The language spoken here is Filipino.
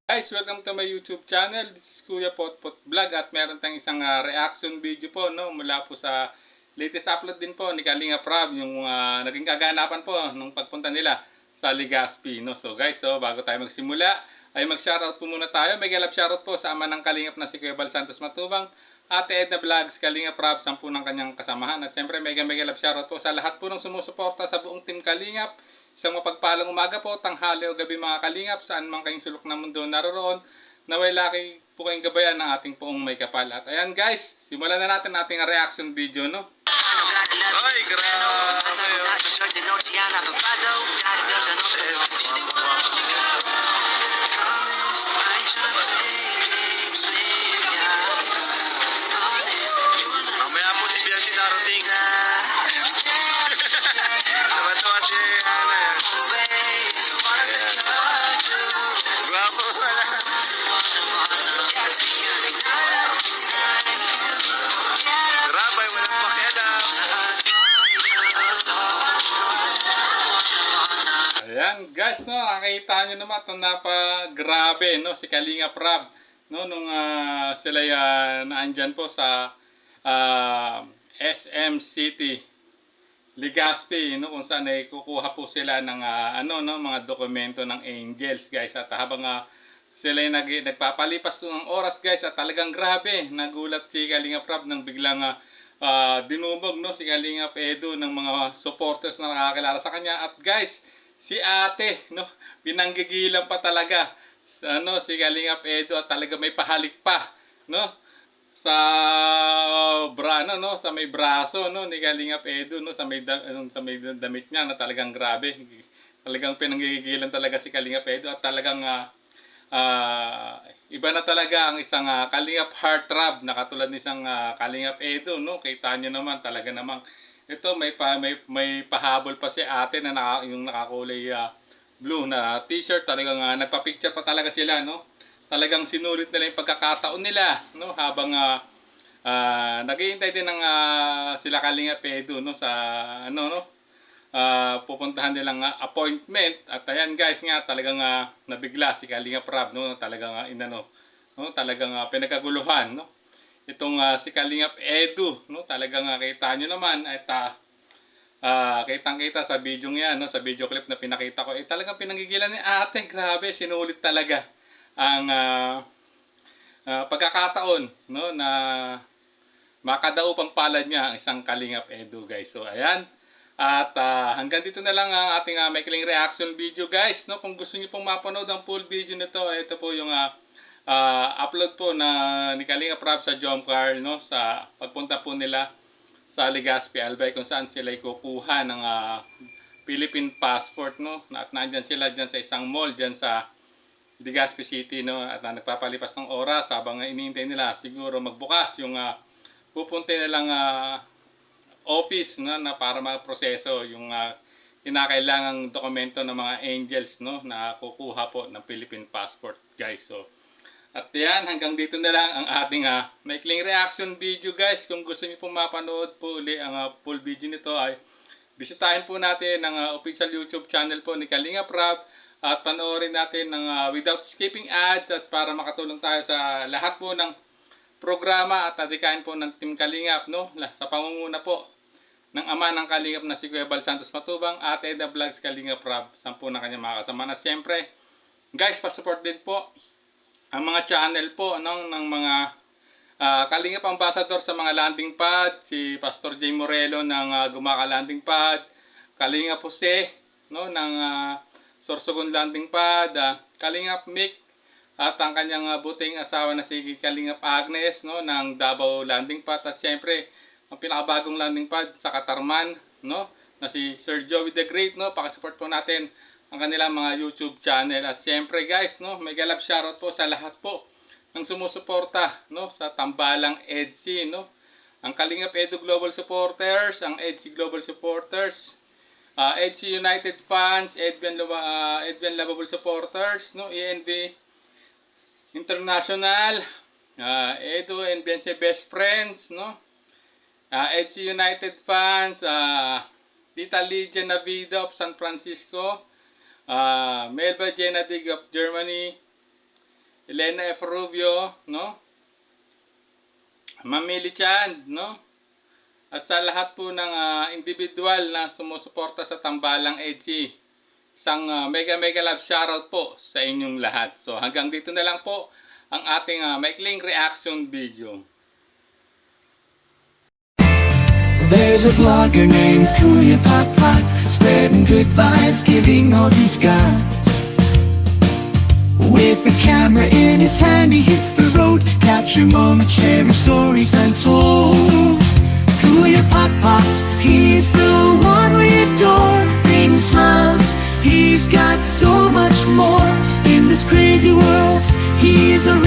Guys, welcome to my YouTube channel. This is Kuya Potpot Vlog at meron tayong isang reaction video po no mula po sa latest upload din po ni Kalinga Prab yung naging kaganapan po nung pagpunta nila sa Legazpi no. So guys, bago tayo magsimula ay mag-shoutout po muna tayo. May galap shoutout po sa ama ng Kalingap na si Kuya Bal Santos Matubang, Ate Edna Vlogs, Kalinga Prab, 10 ng kanyang kasamahan at siyempre may galap shoutout po sa lahat po ng sumusuporta sa buong team Kalingap. Isang mapagpalang umaga po, tanghali o gabi mga kalingap, saan man kayong sulok ng mundo naroon, naway laki po kayong gabayan ng ating poong may kapal. At ayan guys, simulan na natin ating reaction video, no? Ay, mamaya po si Bianchi darating. Tawa-tawa si Guwapo wala. Rabay, walang pakialam. Ayan guys, no, nakita nyo naman ito grabe no, si Kalinga Prab no, nung sila naandyan po sa SM City Legazpi no, kung saan ay kukuha po sila ng mga dokumento ng Angels guys. At habang sila ay nagpapalipas ng oras guys, at talagang grabe, nagulat si Kalinga Prab nang biglang dinumog no si Kalinga Edu ng mga supporters na nakakilala sa kanya. At guys, si ate no, binanggigilan pa talaga si Kalinga Edu at talaga may pahalik pa no sa sa may braso no ni Kalinga Edu no, sa may damit niya na talagang grabe. Talagang pinanggigilan talaga si Kalinga Edu at talagang iba na talaga ang isang Kalingap heartthrob na katulad ni isang Kalingap Edu no. Kita niyo naman talaga namang ito may pahabol pa si ate na yung nakakulay blue na t-shirt. Talagang nagpa-picture pa talaga sila no. Talagang sinulit nila yung pagkakataon nila no habang naghihintay din ng sila Kalingap Edu no sa pupuntahan nilang appointment. At ayan guys nga, talagang nabigla si Kalinga Prab no, talagang talagang pinagkaguluhan no itong si Kalingap Edu no. Talagang kita nyo naman at kitang-kita sa video niya no, sa video clip na pinakita ko, talagang pinanggigilan ni ate. Grabe, sinulit talaga ang pagkakataon no na makadaupang palad niya ang isang Kalingap Edu guys. So ayan. At hanggang dito na lang ang ating maikling reaction video guys no. Kung gusto niyo pong mapanood ang full video nito, ito po yung upload po na ni Kalinga Prab sa Jomcar no, sa pagpunta po nila sa Legazpi Albay, kung saan sila kukuha ng Philippine passport no. At nandyan sila dyan sa isang mall dyan sa Legazpi City no, at nagpapalipas ng oras habang iniintay nila siguro magbukas yung pupunta nilang office no, na para maproseso yung kinakailangang dokumento ng mga Angels no, na kukuha po ng Philippine passport guys. So at yan, hanggang dito na lang ang ating maikling reaction video guys. Kung gusto niyo pong mapanood po uli ang full video nito, ay bisitahin po natin ang official YouTube channel po ni Kalinga Prab at panoorin natin ng without skipping ads, at para makatulong tayo sa lahat po ng programa at adikain po ng Team Kalingap no, sa pangunguna po ng ama ng Kalingap na si Kuya Bal Santos Matubang, Ate Edna Vlogs, Kalinga Prab, 10 ng kanyang mga kasama. At siyempre guys, pa-support din po ang mga channel po ng mga Kalingap Ambassador sa mga landing pad, si Pastor J. Morelo ng Gumaka Landing Pad, Kalingap Jose no, ng Sorsogon Landing Pad, Kalingap Mick at ang kanyang buting asawa na si Kalingap Agnes no, ng Davao Landing Pad. At siyempre ang pinakabagong landing pad sa Katarman no, na si Sir Joey the Great no. Pakisupport po natin ang kanilang mga YouTube channel. At siyempre guys no, may galap shoutout po sa lahat po ng sumusuporta no sa Tambalang EDC no, ang Kalingap Edu Global Supporters, ang EDC Global Supporters, EDC United Fans, Edwin Lovable Supporters no, ENV International, Edu and Bense Best Friends no, EDC United Fans, Tita Lydia Navida of San Francisco, Melba Jenadig of Germany, Elena F. Rubio, no? Mamili Chan, no? At sa lahat po ng individual na sumusuporta sa Tambalang Edgy, isang mega love shoutout po sa inyong lahat. So hanggang dito na lang po ang ating maikling reaction video. There's a vlogger named Kuya Papa, spreading good vibes, giving all he's got. With the camera in his hand, he hits the road, capture moments, sharing stories untold. Kuya Papa, he's the one we adore, bring smiles, he's got so much more. In this crazy world, he is a